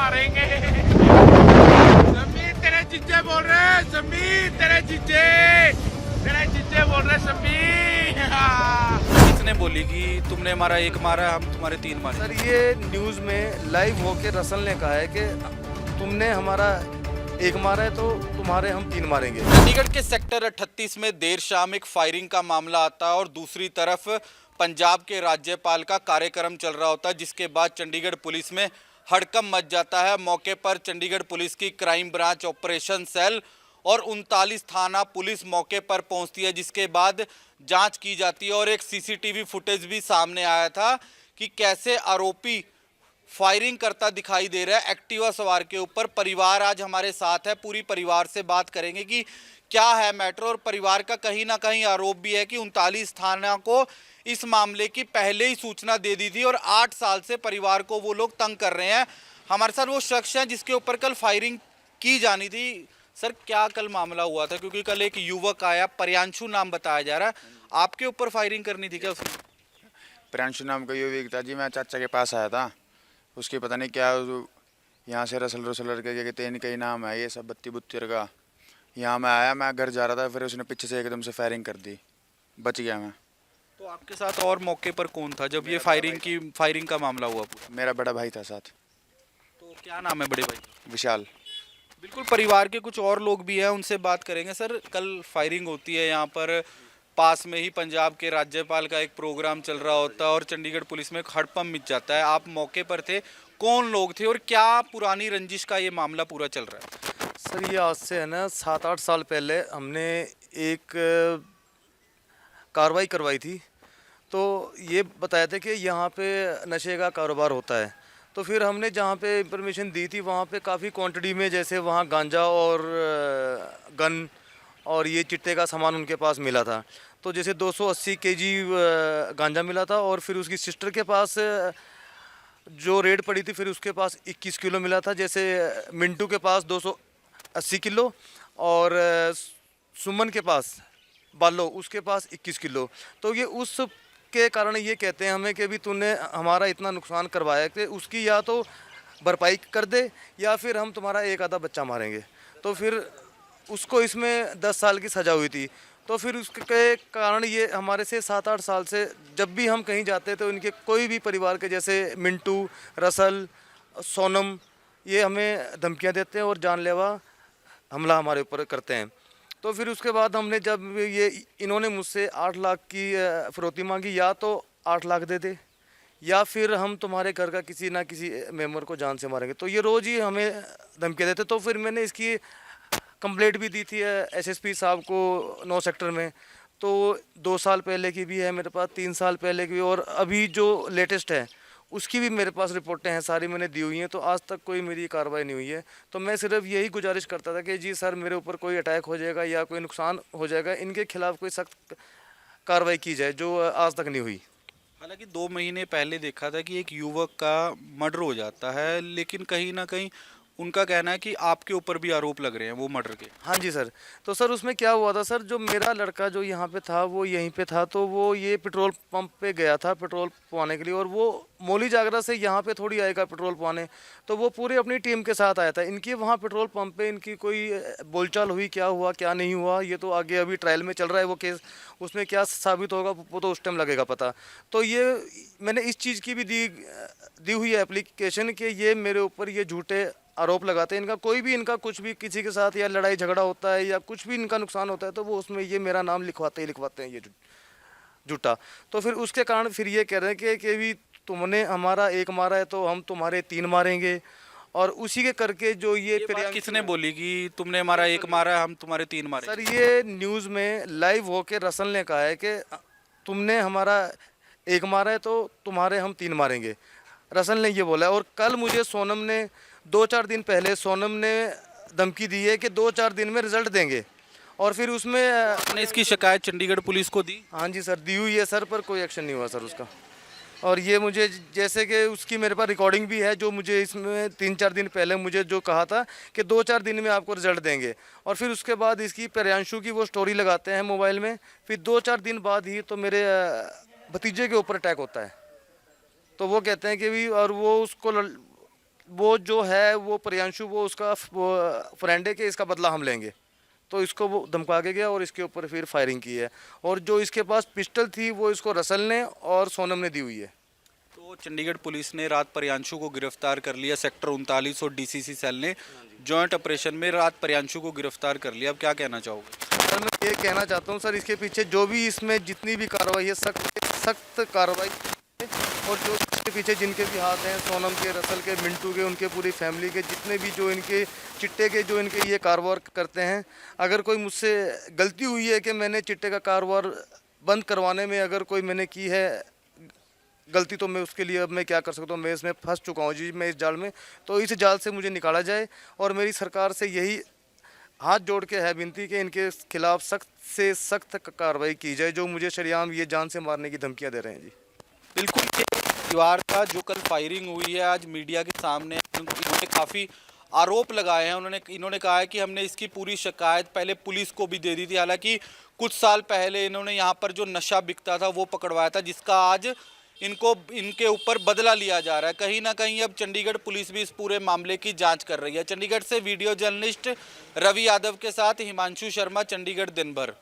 मारेंगे। समीर तेरे जीजे बोल रहे हैं, समीर तेरे जीजे बोल रहे हैं, समीर। किसने बोली कि तुमने हमारा एक मारा हम तुम्हारे तीन मारे? सर ये न्यूज़ में लाइव होके रसल ने कहा है कि तुमने हमारा एक मारा है तो तुम्हारे हम तीन मारेंगे। चंडीगढ़ के सेक्टर 38 में देर शाम एक फायरिंग का मामला आता है और दूसरी तरफ पंजाब के राज्यपाल का कार्यक्रम चल रहा होता है, जिसके बाद चंडीगढ़ पुलिस में हड़कंप मच जाता है। मौके पर चंडीगढ़ पुलिस की क्राइम ब्रांच ऑपरेशन सेल और 39 थाना पुलिस मौके पर पहुंचती है, जिसके बाद जांच की जाती है और एक सीसीटीवी फुटेज भी सामने आया था कि कैसे आरोपी फायरिंग करता दिखाई दे रहा है एक्टिवा सवार के ऊपर। परिवार आज हमारे साथ है, पूरी परिवार से बात करेंगे कि क्या है मैटर, और परिवार का कहीं ना कहीं आरोप भी है कि 39 थाना को इस मामले की पहले ही सूचना दे दी थी और 8 साल से परिवार को वो लोग तंग कर रहे हैं। हमारे साथ वो शख्स हैं जिसके ऊपर कल फायरिंग की जानी थी। सर क्या कल मामला हुआ था? क्योंकि कल एक युवक आया, प्रियांशु नाम बताया जा रहा है, आपके ऊपर फायरिंग करनी थी क्या उसने? प्रियांशु नाम का युवक था जी। मैं चाचा के पास आया था, उसके पता नहीं क्या यहाँ से रसलर के कहते हैं कई नाम है ये सब 32 का। यहाँ मैं आया, मैं घर जा रहा था, फिर उसने पीछे से एकदम से फायरिंग कर दी, बच गया मैं। तो आपके साथ और मौके पर कौन था जब ये फायरिंग का मामला हुआ पूरा? मेरा बड़ा भाई था साथ। तो क्या नाम है बड़े भाई? विशाल। बिल्कुल, परिवार के कुछ और लोग भी हैं, उनसे बात करेंगे। सर कल फायरिंग होती है यहाँ पर, पास में ही पंजाब के राज्यपाल का एक प्रोग्राम चल रहा होता है और चंडीगढ़ पुलिस में एक हड़कंप मच जाता है। आप मौके पर थे, कौन लोग थे और क्या पुरानी रंजिश का ये मामला पूरा चल रहा है? सर ये आज से है ना 7-8 साल पहले हमने एक कार्रवाई करवाई थी, तो ये बताया था कि यहाँ पे नशे का कारोबार होता है। तो फिर हमने जहाँ पे इंफॉर्मेशन दी थी वहाँ पे काफ़ी क्वांटिटी में, जैसे वहाँ गांजा और गन और ये चिट्टे का सामान उनके पास मिला था। तो जैसे 280 केजी गांजा मिला था और फिर उसकी सिस्टर के पास जो रेड पड़ी थी फिर उसके पास 21 किलो मिला था। जैसे मिंटू के पास 280 किलो और सुमन के पास बालो उसके पास 21 किलो। तो ये उस के कारण ये कहते हैं हमें कि भी तूने हमारा इतना नुकसान करवाया कि उसकी या तो भरपाई कर दे या फिर हम तुम्हारा एक आधा बच्चा मारेंगे। तो फिर उसको इसमें 10 साल की सज़ा हुई थी। तो फिर उसके कारण ये हमारे से 7-8 साल से जब भी हम कहीं जाते तो इनके कोई भी परिवार के जैसे मिंटू, रसल, सोनम ये हमें धमकियां देते हैं और जानलेवा हमला हमारे ऊपर करते हैं। तो फिर उसके बाद हमने जब ये इन्होंने मुझसे 8 लाख की फिरौती मांगी, या तो 8 लाख दे दे या फिर हम तुम्हारे घर का किसी ना किसी मेंबर को जान से मारेंगे। तो ये रोज़ ही हमें धमकियां देते। तो फिर मैंने इसकी कंप्लेंट भी दी थी एसएसपी साहब को 9 सेक्टर में। तो 2 साल पहले की भी है मेरे पास, 3 साल पहले की भी, और अभी जो लेटेस्ट है उसकी भी मेरे पास रिपोर्टें हैं, सारी मैंने दी हुई हैं। तो आज तक कोई मेरी कार्रवाई नहीं हुई है। तो मैं सिर्फ यही गुजारिश करता था कि जी सर मेरे ऊपर कोई अटैक हो जाएगा या कोई नुकसान हो जाएगा, इनके खिलाफ कोई सख्त कार्रवाई की जाए, जो आज तक नहीं हुई। हालांकि 2 महीने पहले देखा था कि एक युवक का मर्डर हो जाता है, लेकिन कहीं ना कहीं उनका कहना है कि आपके ऊपर भी आरोप लग रहे हैं वो मर्डर के। हाँ जी सर। तो सर उसमें क्या हुआ था सर, जो मेरा लड़का जो यहाँ पे था वो यहीं पे था, तो वो ये पेट्रोल पंप पे गया था पेट्रोल पवाने के लिए, और वो मौली जागरा से यहाँ पे थोड़ी आएगा पेट्रोल पवाने। तो वो पूरी अपनी टीम के साथ आया था। इनकी वहाँ पेट्रोल पंप पे इनकी कोई बोलचाल हुई, क्या हुआ क्या नहीं हुआ ये तो आगे अभी ट्रायल में चल रहा है वो केस, उसमें क्या साबित होगा वो तो उस टाइम लगेगा पता। तो ये मैंने इस चीज़ की भी दी हुई है एप्लीकेशन कि ये मेरे ऊपर ये झूठे आरोप लगाते हैं। इनका कोई भी इनका कुछ भी किसी के साथ या लड़ाई झगड़ा होता है या कुछ भी इनका नुकसान होता है तो वो उसमें ये मेरा नाम लिखवाते हैं ये झूठा। तो फिर उसके कारण फिर ये कह रहे हैं कि भी तुमने हमारा एक मारा है तो हम तुम्हारे 3 मारेंगे, और उसी के करके जो ये बात किसने बोली कि तुमने हमारा एक मारा है हम तुम्हारे 3 मारे? सर ये न्यूज़ में लाइव होके रसल ने कहा है कि तुमने हमारा एक मारा है तो तुम्हारे हम 3 मारेंगे, रसल ने ये बोला है। और कल मुझे सोनम ने 2-4 दिन पहले सोनम ने धमकी दी है कि 2-4 दिन में रिजल्ट देंगे, और फिर उसमें आपने इसकी शिकायत चंडीगढ़ पुलिस को दी? हाँ जी सर दी हुई है सर, पर कोई एक्शन नहीं हुआ सर उसका। और ये मुझे जैसे कि उसकी मेरे पास रिकॉर्डिंग भी है, जो मुझे इसमें 3-4 दिन पहले मुझे जो कहा था कि 2-4 दिन में आपको रिजल्ट देंगे, और फिर उसके बाद इसकी प्रियांशु की वो स्टोरी लगाते हैं मोबाइल में, फिर 2-4 दिन बाद ही तो मेरे भतीजे के ऊपर अटैक होता है। तो वो कहते हैं कि भी, और वो उसको वो जो है वो प्रियांशु वो उसका फ्रेंड है कि इसका बदला हम लेंगे, तो इसको वो धमका के गया और इसके ऊपर फिर फायरिंग की है। और जो इसके पास पिस्टल थी वो इसको रसल ने और सोनम ने दी हुई है। तो चंडीगढ़ पुलिस ने रात प्रियांशु को गिरफ्तार कर लिया। सेक्टर 39 और डीसीसी सेल ने जॉइंट ऑपरेशन में रात प्रियांशु को गिरफ्तार कर लिया। अब क्या कहना चाहोगे? सर मैं ये कहना चाहता हूँ सर, इसके पीछे जो भी इसमें जितनी भी कार्रवाई है सख्त सख्त कार्रवाई, और जो इसके पीछे जिनके भी हाथ हैं, सोनम के, रसल के, मिंटू के, उनके पूरी फैमिली के, जितने भी जो इनके चिट्टे के जो इनके ये कारोबार करते हैं, अगर कोई मुझसे गलती हुई है कि मैंने चिट्टे का कारोबार बंद करवाने में अगर कोई मैंने की है गलती, तो मैं उसके लिए अब मैं क्या कर सकता हूँ। मैं इसमें फंस चुका हूँ जी, मैं इस जाल में, तो इस जाल से मुझे निकाला जाए। और मेरी सरकार से यही हाथ जोड़ के है विनती कि इनके खिलाफ सख्त से सख्त कार्रवाई की जाए, जो मुझे शरेआम ये जान से मारने की धमकियाँ दे रहे हैं जी। बिल्कुल, ये परिवार का जो कल फायरिंग हुई है आज मीडिया के सामने इन्होंने काफ़ी आरोप लगाए हैं। इन्होंने कहा है कि हमने इसकी पूरी शिकायत पहले पुलिस को भी दे दी थी। हालांकि कुछ साल पहले इन्होंने यहाँ पर जो नशा बिकता था वो पकड़वाया था, जिसका आज इनके ऊपर बदला लिया जा रहा है। कहीं ना कहीं अब चंडीगढ़ पुलिस भी इस पूरे मामले की जांच कर रही है। चंडीगढ़ से वीडियो जर्नलिस्ट रवि यादव के साथ हिमांशु शर्मा, चंडीगढ़ दिन भर।